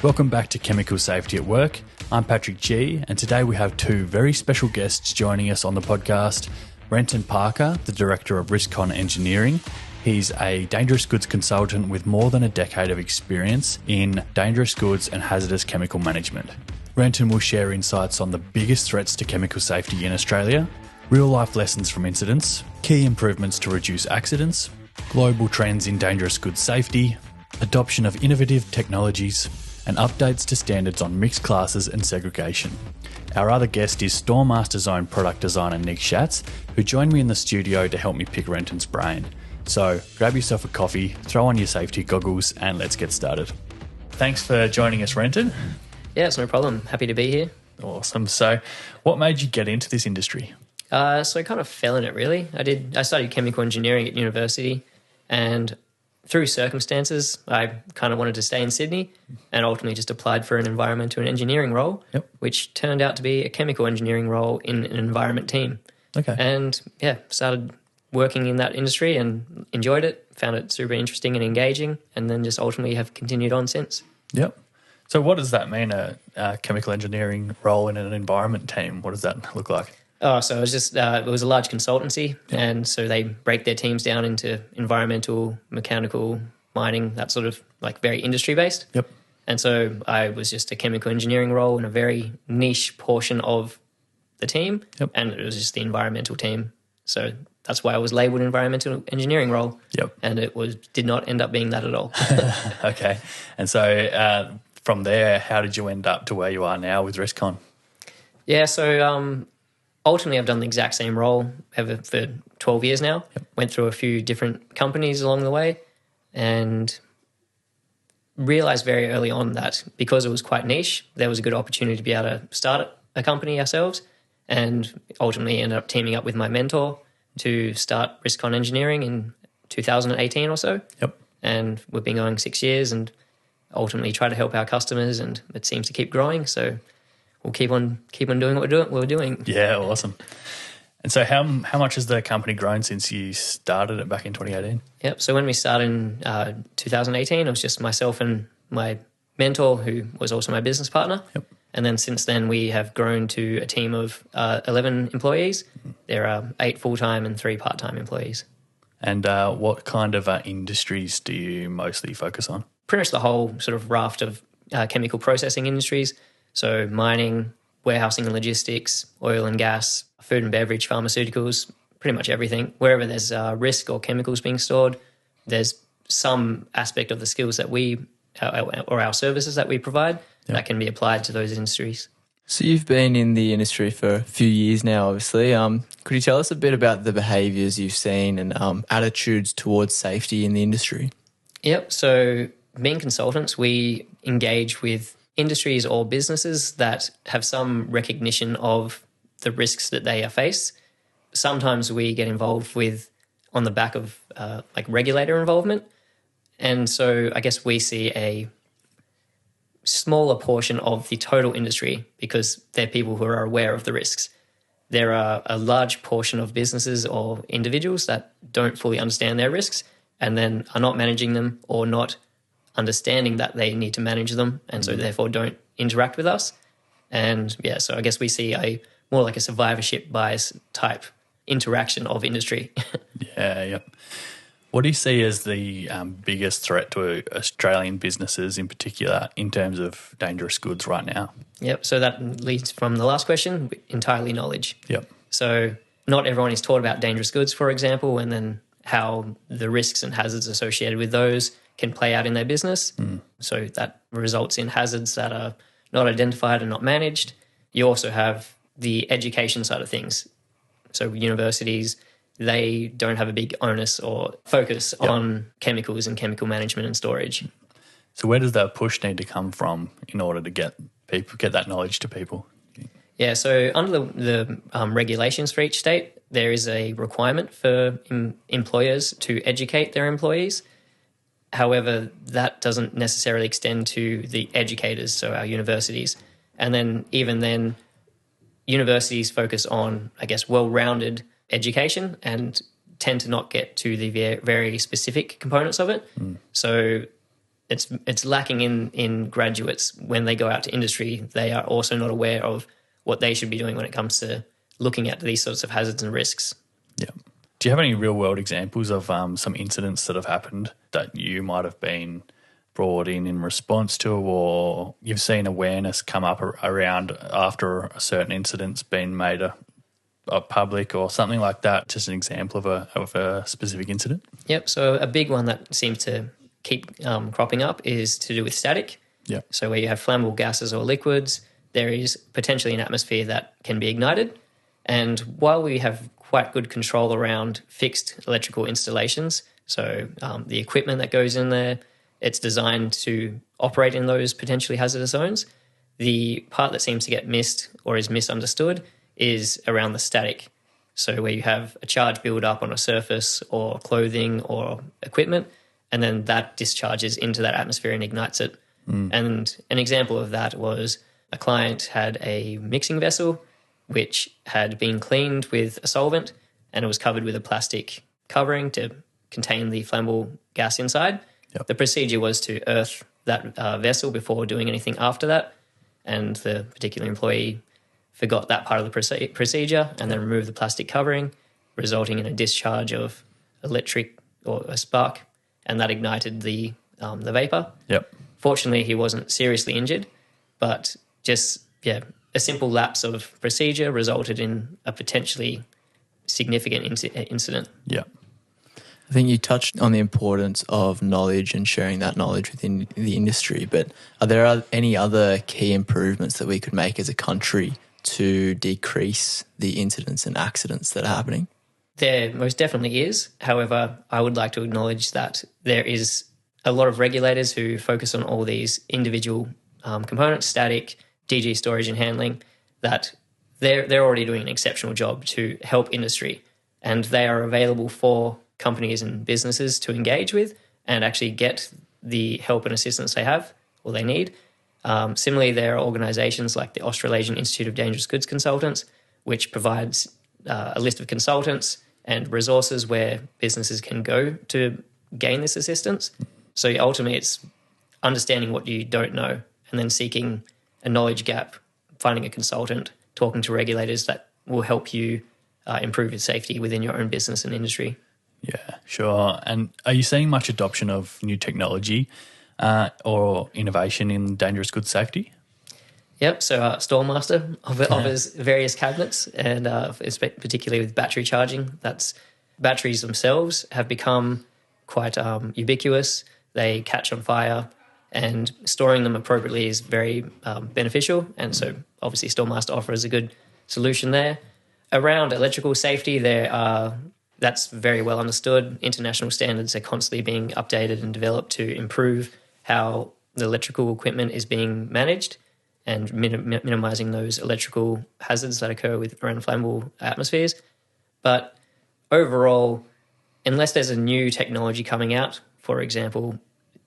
Welcome back to Chemical Safety at Work. I'm Patrick G, and today we have two very special guests joining us on the podcast. Renton Parker, the Director of RiskCon Engineering. He's a dangerous goods consultant with more than a decade of experience in dangerous goods and hazardous chemical management. Renton will share insights on the biggest threats to chemical safety in Australia, real-life lessons from incidents, key improvements to reduce accidents, global trends in dangerous goods safety, adoption of innovative technologies, and updates to standards on mixed classes and segregation. Our other guest is Stormmaster Zone product designer Nick Schatz, who joined me in the studio to help me pick Renton's brain. So grab yourself a coffee, throw on your safety goggles, and let's get started. Thanks for joining us, Renton. Yeah, it's no problem. Happy to be here. Awesome. So what made you get into this industry? So I kind of fell in it, really. I studied chemical engineering at university, and through circumstances, I kind of wanted to stay in Sydney and ultimately just applied for an environmental and engineering role, which turned out to be a chemical engineering role in an environment team. Okay. And yeah, started working in that industry and enjoyed it, found it super interesting and engaging, and then just ultimately have continued on since. Yep. So what does that mean, a chemical engineering role in an environment team? What does that look like? Oh, so it was just it was a large consultancy, and so they break their teams down into environmental, mechanical, mining, that sort of like very industry based. Yep. And so I was just a chemical engineering role in a very niche portion of the team, and it was just the environmental team. So that's why I was labelled environmental engineering role. Yep. And it did not end up being that at all. Okay. And so from there, how did you end up to where you are now with RiskCon? Yeah, so ultimately, I've done the exact same role ever for 12 years now. Went through a few different companies along the way and realised very early on that because it was quite niche, there was a good opportunity to be able to start a company ourselves, and ultimately ended up teaming up with my mentor to start RiskCon Engineering in 2018 or so. Yep. And we've been going 6 years and ultimately try to help our customers, and it seems to keep growing. So we'll keep on doing what we're doing. Yeah, awesome. And so how much has the company grown since you started it back in 2018? Yep. So when we started in 2018, it was just myself and my mentor, who was also my business partner. Yep. And then since then, we have grown to a team of 11 employees. There are 8 full-time and 3 part-time employees. And what kind of industries do you mostly focus on? Pretty much the whole sort of raft of chemical processing industries. So mining, warehousing and logistics, oil and gas, food and beverage, pharmaceuticals, pretty much everything. Wherever there's risk or chemicals being stored, there's some aspect of the skills that we or our services that we provide that can be applied to those industries. So you've been in the industry for a few years now, obviously. Could you tell us a bit about the behaviours you've seen and attitudes towards safety in the industry? Yep. So being consultants, we engage with industries or businesses that have some recognition of the risks that they face. Sometimes we get involved with on the back of like regulator involvement. And so I guess we see a smaller portion of the total industry because they're people who are aware of the risks. There are a large portion of businesses or individuals that don't fully understand their risks and then are not managing them or not understanding that they need to manage them, and so therefore don't interact with us. And yeah, so I guess we see a more like a survivorship bias type interaction of industry. Yeah. What do you see as the biggest threat to Australian businesses in particular in terms of dangerous goods right now? Yep, so that leads from the last question, entirely knowledge. Yep. So not everyone is taught about dangerous goods, for example, and then how the risks and hazards associated with those can play out in their business. So that results in hazards that are not identified and not managed. You also have the education side of things. So universities, they don't have a big onus or focus on chemicals and chemical management and storage. So where does that push need to come from in order to get that knowledge to people? Yeah, so under the regulations for each state, there is a requirement for employers to educate their employees. However, that doesn't necessarily extend to the educators, so our universities. And then even then, universities focus on, I guess, well-rounded education, and tend to not get to the very specific components of it. So it's lacking in graduates. When they go out to industry, they are also not aware of what they should be doing when it comes to looking at these sorts of hazards and risks. Yeah. Do you have any real world examples of some incidents that have happened that you might have been brought in response to, or you've seen awareness come up around after a certain incident's been made a public or something like that? Just an example of a specific incident? Yep. So a big one that seems to keep cropping up is to do with static. Yeah. So where you have flammable gases or liquids, there is potentially an atmosphere that can be ignited. And while we have quite good control around fixed electrical installations, so the equipment that goes in there, it's designed to operate in those potentially hazardous zones. The part that seems to get missed or is misunderstood is around the static. So where you have a charge build up on a surface or clothing or equipment, and then that discharges into that atmosphere and ignites it. And an example of that was a client had a mixing vessel which had been cleaned with a solvent, and it was covered with a plastic covering to contain the flammable gas inside. Yep. The procedure was to earth that vessel before doing anything after that, and the particular employee forgot that part of the procedure and then removed the plastic covering, resulting in a discharge of electric or a spark, and that ignited the vapor. Yep. Fortunately, he wasn't seriously injured, but just a simple lapse of procedure resulted in a potentially significant incident. Yeah. I think you touched on the importance of knowledge and sharing that knowledge within the industry, but are there any other key improvements that we could make as a country to decrease the incidents and accidents that are happening? There most definitely is. However, I would like to acknowledge that there is a lot of regulators who focus on all these individual components, static, DG storage and handling, that they're already doing an exceptional job to help industry, and they are available for companies and businesses to engage with and actually get the help and assistance they have or they need. Similarly, there are organisations like the Australasian Institute of Dangerous Goods Consultants, which provides a list of consultants and resources where businesses can go to gain this assistance. So ultimately, it's understanding what you don't know and then seeking a knowledge gap, finding a consultant, talking to regulators that will help you improve your safety within your own business and industry. Yeah, sure. And are you seeing much adoption of new technology or innovation in dangerous goods safety? Yep. So Stallmaster offers various cabinets, and particularly with battery charging. Batteries themselves have become quite ubiquitous. They catch on fire, and storing them appropriately is very beneficial. And so obviously Stallmaster offers a good solution there. Around electrical safety, that's very well understood. International standards are constantly being updated and developed to improve how the electrical equipment is being managed and minimizing those electrical hazards that occur around flammable atmospheres. But overall, unless there's a new technology coming out, for example,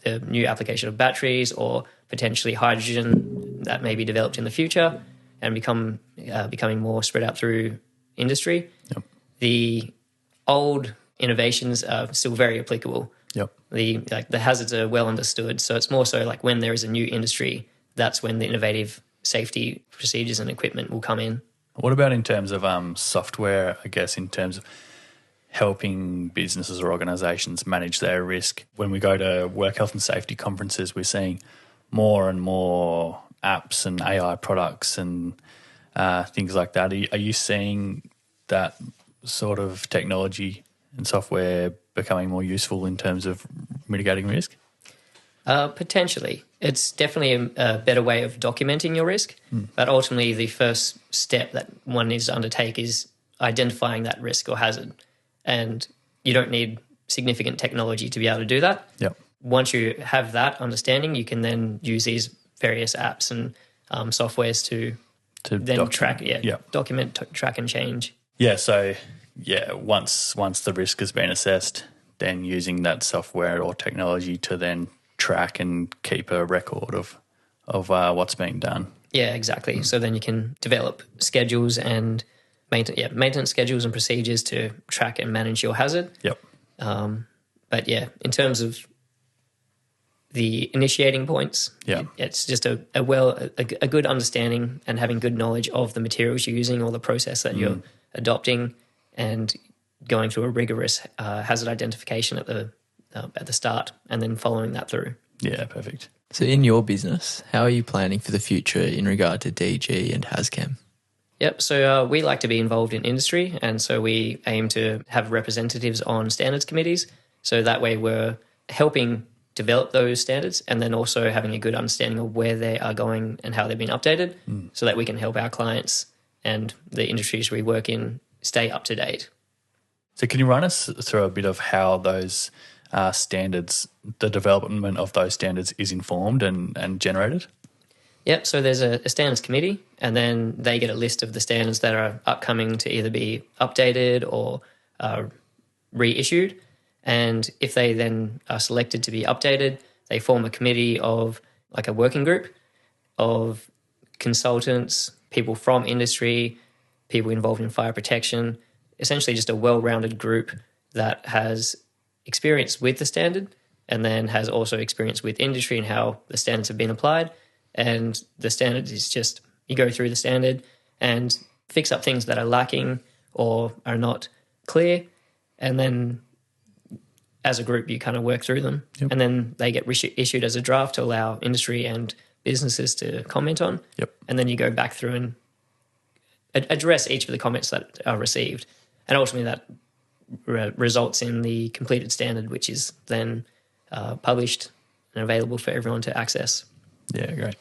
the new application of batteries or potentially hydrogen that may be developed in the future and becoming more spread out through industry, yep. The old innovations are still very applicable. Yep. The hazards are well understood. So it's more so like when there is a new industry, that's when the innovative safety procedures and equipment will come in. What about in terms of software, I guess, in terms of helping businesses or organisations manage their risk? When we go to work health and safety conferences, we're seeing more and more apps and AI products and things like that. Are you seeing that sort of technology and software becoming more useful in terms of mitigating risk? Potentially. It's definitely a better way of documenting your risk, but ultimately the first step that one needs to undertake is identifying that risk or hazard. And you don't need significant technology to be able to do that. Yep. Once you have that understanding, you can then use these various apps and softwares to then document, track and change. Yeah, so once the risk has been assessed, then using that software or technology to then track and keep a record of what's being done. Yeah, exactly. So then you can develop schedules and maintenance schedules and procedures to track and manage your hazard. Yep. But yeah, in terms of the initiating points, Yeah. it's just a good understanding and having good knowledge of the materials you're using or the process that you're adopting, and going through a rigorous hazard identification at the start, and then following that through. Yeah, perfect. So in your business, how are you planning for the future in regard to DG and HazChem? Yep. So we like to be involved in industry, and so we aim to have representatives on standards committees. So that way we're helping develop those standards, and then also having a good understanding of where they are going and how they've been updated, so that we can help our clients and the industries we work in stay up to date. So can you run us through a bit of how those standards, the development of those standards is informed and generated? Yep, so there's a standards committee, and then they get a list of the standards that are upcoming to either be updated or reissued. And if they then are selected to be updated, they form a committee of, like, a working group of consultants, people from industry, people involved in fire protection, essentially just a well-rounded group that has experience with the standard, and then has also experience with industry and how the standards have been applied. And the standard is just, you go through the standard and fix up things that are lacking or are not clear, and then as a group you kind of work through them. Yep. And then they get issued as a draft to allow industry and businesses to comment on. Yep. And then you go back through and address each of the comments that are received, and ultimately that results in the completed standard, which is then published and available for everyone to access. Yeah, great.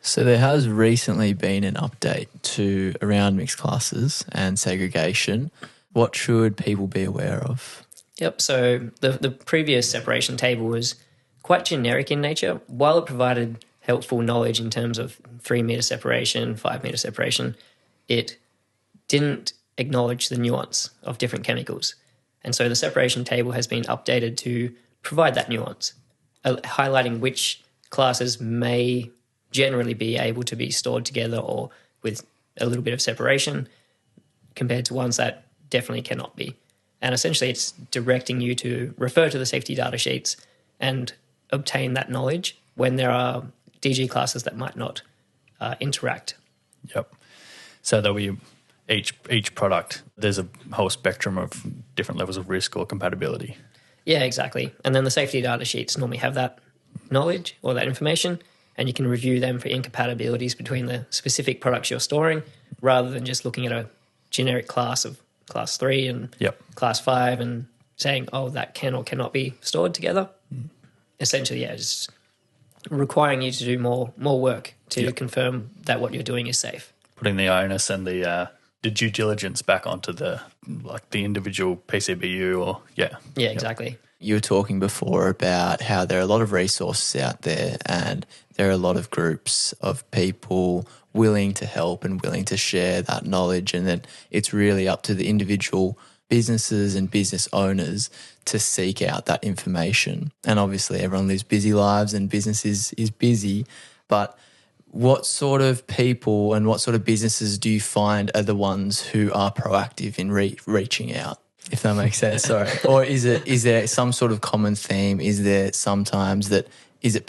So there has recently been an update to around mixed classes and segregation. What should people be aware of? Yep, so the previous separation table was quite generic in nature. While it provided helpful knowledge in terms of 3 metre separation, 5 metre separation, it didn't acknowledge the nuance of different chemicals. And so the separation table has been updated to provide that nuance, highlighting which classes may generally be able to be stored together or with a little bit of separation, compared to ones that definitely cannot be. And essentially it's directing you to refer to the safety data sheets and obtain that knowledge when there are DG classes that might not interact. Yep. So there'll be each product, there's a whole spectrum of different levels of risk or compatibility. Yeah, exactly. And then the safety data sheets normally have that knowledge or that information, and you can review them for incompatibilities between the specific products you're storing, rather than just looking at a generic class of class 3 and class 5 and saying, oh, that can or cannot be stored together. Essentially, yeah, just requiring you to do more work to confirm that what you're doing is safe. Putting the onus and the due diligence back onto the individual PCBU or Yeah, exactly. You were talking before about how there are a lot of resources out there, and there are a lot of groups of people willing to help and willing to share that knowledge, and that it's really up to the individual businesses and business owners to seek out that information. And obviously everyone lives busy lives and business is busy, but what sort of people and what sort of businesses do you find are the ones who are proactive in reaching out, if that makes sense? Sorry. Or is there some sort of common theme? Is there sometimes that, is it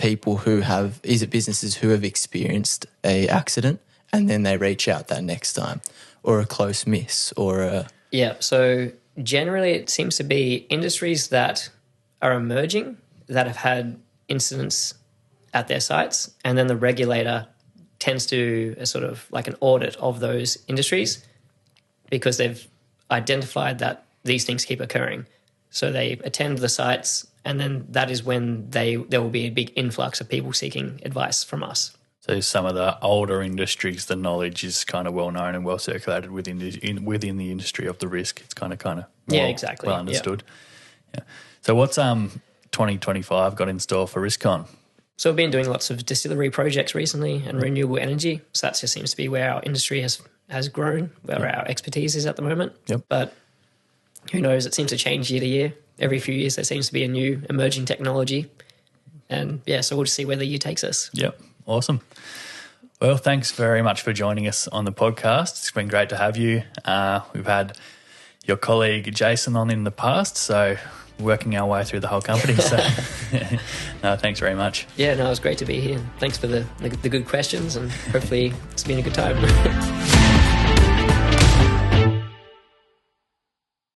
businesses who have experienced a accident and then they reach out that next time, or a close miss or a... Yeah, so generally it seems to be industries that are emerging that have had incidents at their sites, and then the regulator tends to do a sort of like an audit of those industries because they've identified that these things keep occurring. So they attend the sites, and then that is when there will be a big influx of people seeking advice from us. So some of the older industries, the knowledge is kind of well known and well circulated within the industry of the risk. It's kind of exactly well understood. Yeah. So what's 2025 got in store for RiskCon? So we've been doing lots of distillery projects recently and renewable energy. So that just seems to be where our industry has grown, where our expertise is at the moment. Yep. But who knows? It seems to change year to year. Every few years there seems to be a new emerging technology. And so we'll just see where the year takes us. Yep. Awesome. Well, thanks very much for joining us on the podcast. It's been great to have you. We've had your colleague Jason on in the past, so working our way through the whole company. So no, thanks very much. Yeah, no, it was great to be here. Thanks for the good questions, and hopefully it's been a good time.